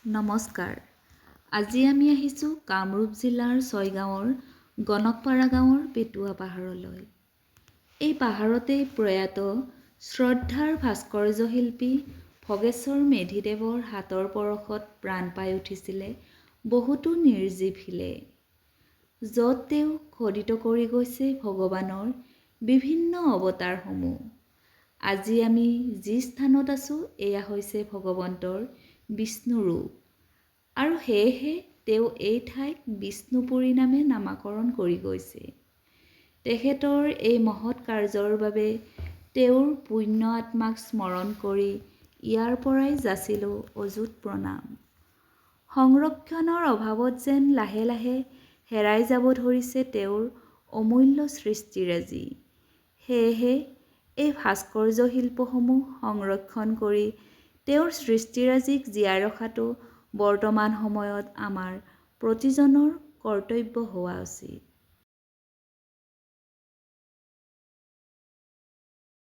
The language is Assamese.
নমস্কাৰ। আজি আমি আহিছোঁ কামৰূপ জিলাৰ ছয়গাঁৱৰ গণকপাৰা গাঁৱৰ পেটুৱা পাহাৰলৈ। এই পাহাৰতেই প্ৰয়াত শ্ৰদ্ধাৰ ভাস্কৰ্য শিল্পী ভগেশ্বৰ মেধিদেৱৰ হাতৰ পৰশত প্ৰাণ পাই উঠিছিলে বহুতো নিৰ্জীৱ শিলে, য'ত তেওঁ খোদিত কৰি গৈছে ভগৱানৰ বিভিন্ন অৱতাৰসমূহ। আজি আমি যি স্থানত আছোঁ এয়া হৈছে ভগৱন্তৰ বিষ্ণু ৰূপ, আৰু সেয়েহে তেওঁ এই ঠাইক বিষ্ণুপুৰী নামে নামাকৰণ কৰি গৈছে। তেখেতৰ এই মহৎ কাৰ্যৰ বাবে তেওঁৰ পুণ্য আত্মাক স্মৰণ কৰি ইয়াৰ পৰাই যাচিলোঁ অযুত প্ৰণাম। সংৰক্ষণৰ অভাৱত যেন লাহে লাহে হেৰাই যাব ধৰিছে তেওঁৰ অমূল্য সৃষ্টিৰাজি। সেয়েহে এই ভাস্কৰ্য শিল্পসমূহ সংৰক্ষণ কৰি তেওঁৰ সৃষ্টিৰাজিক জীয়াই ৰখাটো বৰ্তমান সময়ত আমাৰ প্ৰতিজনৰ কৰ্তব্য হোৱা উচিত।